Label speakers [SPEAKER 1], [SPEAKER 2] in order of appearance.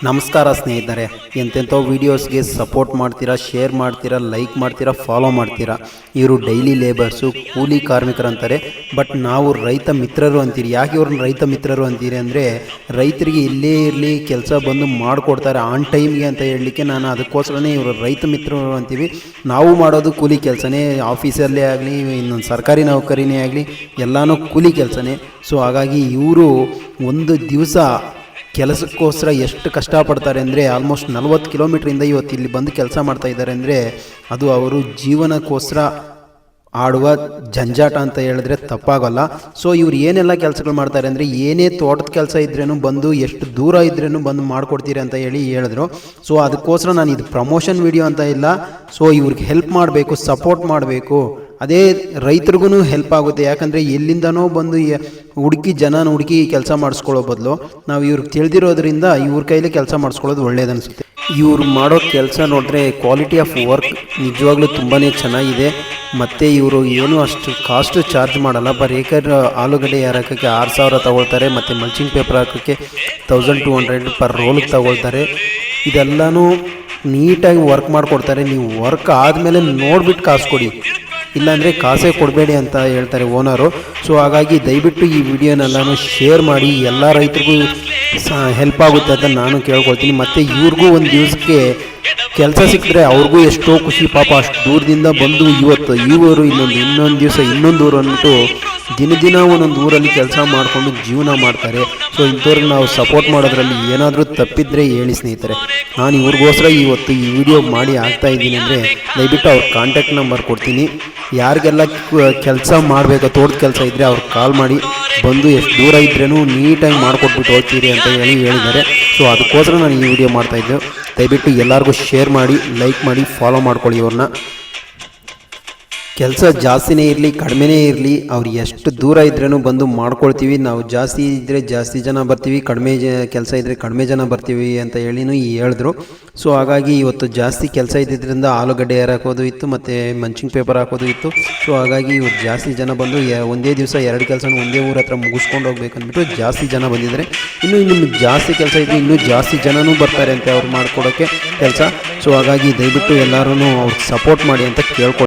[SPEAKER 1] ನಮಸ್ಕಾರ ಸ್ನೇಹಿತರೆ, ಎಂತೆಂಥೋ ವೀಡಿಯೋಸ್ಗೆ ಸಪೋರ್ಟ್ ಮಾಡ್ತೀರಾ, ಶೇರ್ ಮಾಡ್ತೀರಾ, ಲೈಕ್ ಮಾಡ್ತೀರಾ, ಫಾಲೋ ಮಾಡ್ತೀರಾ. ಇವರು ಡೈಲಿ ಲೇಬರ್ಸು, ಕೂಲಿ ಕಾರ್ಮಿಕರಂತಾರೆ. ಬಟ್ ನಾವು ರೈತ ಮಿತ್ರರು ಅಂತೀರಿ. ಯಾಕೆ ಇವ್ರನ್ನ ರೈತ ಮಿತ್ರರು ಅಂತೀರಿ ಅಂದರೆ, ರೈತರಿಗೆ ಇಲ್ಲೇ ಇರಲಿ ಕೆಲಸ ಬಂದು ಮಾಡಿಕೊಡ್ತಾರೆ ಆನ್ ಟೈಮ್ಗೆ ಅಂತ ಹೇಳಲಿಕ್ಕೆ ನಾನು ಅದಕ್ಕೋಸ್ಕರನೇ ಇವರು ರೈತ ಮಿತ್ರರು ಅಂತೀವಿ. ನಾವು ಮಾಡೋದು ಕೂಲಿ ಕೆಲಸನೇ, ಆಫೀಸಲ್ಲೇ ಆಗಲಿ, ಇನ್ನೊಂದು ಸರ್ಕಾರಿ ನೌಕರಿನೇ ಆಗಲಿ, ಎಲ್ಲನೂ ಕೂಲಿ ಕೆಲಸನೇ. ಸೊ ಹಾಗಾಗಿ ಇವರು ಒಂದು ದಿವಸ ಕೆಲಸಕ್ಕೋಸ್ಕರ ಎಷ್ಟು ಕಷ್ಟಪಡ್ತಾರೆ ಅಂದರೆ, ಆಲ್ಮೋಸ್ಟ್ 40 ಕಿಲೋಮೀಟ್ರಿಂದ ಇವತ್ತು ಇಲ್ಲಿ ಬಂದು ಕೆಲಸ ಮಾಡ್ತಾ ಇದ್ದಾರೆ ಅಂದರೆ ಅದು ಅವರು ಜೀವನಕ್ಕೋಸ್ಕರ ಆಡುವ ಜಂಜಾಟ ಅಂತ ಹೇಳಿದ್ರೆ ತಪ್ಪಾಗಲ್ಲ. ಸೊ ಇವ್ರು ಏನೆಲ್ಲ ಕೆಲಸಗಳು ಮಾಡ್ತಾರೆ ಅಂದರೆ, ಏನೇ ತೋಟದ ಕೆಲಸ ಇದ್ರೇನು ಬಂದು, ಎಷ್ಟು ದೂರ ಇದ್ರೇನು ಬಂದು ಮಾಡಿಕೊಡ್ತೀರಿ ಅಂತ ಹೇಳಿದ್ರು. ಸೊ ಅದಕ್ಕೋಸ್ಕರ ನಾನು ಇದು ಪ್ರಮೋಷನ್ ವಿಡಿಯೋ ಅಂತ ಇಲ್ಲ. ಸೊ ಇವ್ರಿಗೆ ಹೆಲ್ಪ್ ಮಾಡಬೇಕು, ಸಪೋರ್ಟ್ ಮಾಡಬೇಕು. ಅದೇ ರೈತರಿಗೂ ಹೆಲ್ಪ್ ಆಗುತ್ತೆ. ಯಾಕಂದರೆ ಎಲ್ಲಿಂದನೋ ಬಂದು ಹುಡುಕಿ ಕೆಲಸ ಮಾಡಿಸ್ಕೊಳ್ಳೋ ಬದಲು ನಾವು ಇವ್ರಿಗೆ ತಿಳಿದಿರೋದ್ರಿಂದ ಇವ್ರ ಕೈಲಿ ಕೆಲಸ ಮಾಡಿಸ್ಕೊಳ್ಳೋದು ಒಳ್ಳೇದನ್ನಿಸುತ್ತೆ. ಇವ್ರು ಮಾಡೋ ಕೆಲಸ ನೋಡಿದ್ರೆ ಕ್ವಾಲಿಟಿ ಆಫ್ ವರ್ಕ್ ನಿಜವಾಗ್ಲೂ ತುಂಬಾ ಚೆನ್ನಾಗಿದೆ. ಮತ್ತು ಇವರು ಏನೂ ಅಷ್ಟು ಕಾಸ್ಟು ಚಾರ್ಜ್ ಮಾಡಲ್ಲ. ಬರ್ ಏಕರ್ ಆಲೂಗಡ್ಡೆ ಹಾಕೋಕ್ಕೆ 6000 ತಗೊಳ್ತಾರೆ. ಮತ್ತು ಮಲ್ಚಿಂಗ್ ಪೇಪರ್ ಹಾಕೋಕ್ಕೆ 1200 ಪರ್ ರೋಲಿಗೆ ತಗೊಳ್ತಾರೆ. ಇದೆಲ್ಲನೂ ನೀಟಾಗಿ ವರ್ಕ್ ಮಾಡಿಕೊಡ್ತಾರೆ. ನೀವು ವರ್ಕ್ ಆದಮೇಲೆ ನೋಡಿಬಿಟ್ಟು ಕಾಸು ಕೊಡಿ, ಇಲ್ಲಾಂದರೆ ಕಾಸೇ ಕೊಡಬೇಡಿ ಅಂತ ಹೇಳ್ತಾರೆ ಓನರು. ಸೊ ಹಾಗಾಗಿ ದಯವಿಟ್ಟು ಈ ವಿಡಿಯೋನೆಲ್ಲನೂ ಶೇರ್ ಮಾಡಿ, ಎಲ್ಲ ರೈತರಿಗೂ ಹೆಲ್ಪ್ ಆಗುತ್ತೆ ಅಂತ ನಾನು ಕೇಳ್ಕೊಳ್ತೀನಿ. ಮತ್ತು ಇವ್ರಿಗೂ ಒಂದು ದಿವಸಕ್ಕೆ ಕೆಲಸ ಸಿಕ್ಕಿದ್ರೆ ಅವ್ರಿಗೂ ಎಷ್ಟೋ ಖುಷಿ. ಪಾಪ ಅಷ್ಟು ದೂರದಿಂದ ಬಂದು ಇವತ್ತು ಇವರು ಇನ್ನೊಂದು ದಿವಸ ಇನ್ನೊಂದು ಊರು ಅಂದ್ಬಿಟ್ಟು ದಿನ ಒಂದೊಂದು ಊರಲ್ಲಿ ಕೆಲಸ ಮಾಡಿಕೊಂಡು ಜೀವನ ಮಾಡ್ತಾರೆ. ಸೊ ಇಂಥವ್ರಿಗೆ ನಾವು ಸಪೋರ್ಟ್ ಮಾಡೋದ್ರಲ್ಲಿ ಏನಾದರೂ ತಪ್ಪಿದ್ರೆ ಹೇಳಿ ಸ್ನೇಹಿತರೆ. ನಾನು ಇವ್ರಿಗೋಸ್ಕರ ಇವತ್ತು ಈ ವಿಡಿಯೋ ಮಾಡಿ ಆಗ್ತಾ ಇದ್ದೀನಿ ಅಂದರೆ, ದಯವಿಟ್ಟು ಅವ್ರ ಕಾಂಟ್ಯಾಕ್ಟ್ ನಂಬರ್ ಕೊಡ್ತೀನಿ. ಯಾರಿಗೆಲ್ಲ ಕೆಲಸ ಮಾಡಬೇಕು, ತೋಟದ ಕೆಲಸ ಇದ್ದರೆ ಅವ್ರಿಗೆ ಕಾಲ್ ಮಾಡಿ ಬಂದು ಎಷ್ಟು ದೂರ ಇದ್ರೂ ನೀಟಾಗಿ ಮಾಡಿಕೊಟ್ಬಿಟ್ಟು ಹೋಗ್ತೀರಿ ಅಂತ ಹೇಳಿದ್ದಾರೆ. ಸೊ ಅದಕ್ಕೋಸ್ಕರ ನಾನು ಈ ವಿಡಿಯೋ ಮಾಡ್ತಾಯಿದ್ದೆ. ದಯವಿಟ್ಟು ಎಲ್ಲರಿಗೂ ಶೇರ್ ಮಾಡಿ, ಲೈಕ್ ಮಾಡಿ, ಫಾಲೋ ಮಾಡ್ಕೊಳ್ಳಿ ಇವ್ರನ್ನ. ಕೆಲಸ ಜಾಸ್ತಿನೇ ಇರಲಿ ಕಡಿಮೆನೇ ಇರಲಿ, ಅವ್ರು ಎಷ್ಟು ದೂರ ಇದ್ರೂ ಬಂದು ಮಾಡ್ಕೊಳ್ತೀವಿ. ನಾವು ಜಾಸ್ತಿ ಇದ್ದರೆ ಜಾಸ್ತಿ ಜನ ಬರ್ತೀವಿ, ಕಡಿಮೆ ಕೆಲಸ ಇದ್ದರೆ ಕಡಿಮೆ ಜನ ಬರ್ತೀವಿ ಅಂತ ಹೇಳಿದ್ರು. ಸೊ ಹಾಗಾಗಿ ಇವತ್ತು ಜಾಸ್ತಿ ಕೆಲಸ ಇದ್ದಿದ್ದರಿಂದ ಆಲೂಗಡ್ಡೆ ಹಾಕೋದು ಇತ್ತು, ಮತ್ತು ಮಂಚಿಂಗ್ ಪೇಪರ್ ಹಾಕೋದು ಇತ್ತು. ಸೊ ಹಾಗಾಗಿ ಇವ್ರು ಜಾಸ್ತಿ ಜನ ಬಂದು ಒಂದೇ ದಿವಸ 2 ಕೆಲಸನೂ ಒಂದೇ ಊರ ಹತ್ರ ಮುಗಿಸ್ಕೊಂಡು ಹೋಗ್ಬೇಕಂದ್ಬಿಟ್ಟು ಜಾಸ್ತಿ ಜನ ಬಂದಿದ್ದಾರೆ. ಇನ್ನು ಜಾಸ್ತಿ ಕೆಲಸ ಇದ್ದರೆ ಇನ್ನೂ ಜಾಸ್ತಿ ಜನನೂ ಬರ್ತಾರೆ ಅಂತ ಅವ್ರು ಮಾಡಿಕೊಡೋಕ್ಕೆ ಕೆಲಸ. ಸೊ ಹಾಗಾಗಿ ದಯವಿಟ್ಟು ಎಲ್ಲರೂ ಅವ್ರಿಗೆ ಸಪೋರ್ಟ್ ಮಾಡಿ ಅಂತ ಕೇಳ್ಕೊಳ್ತೀನಿ.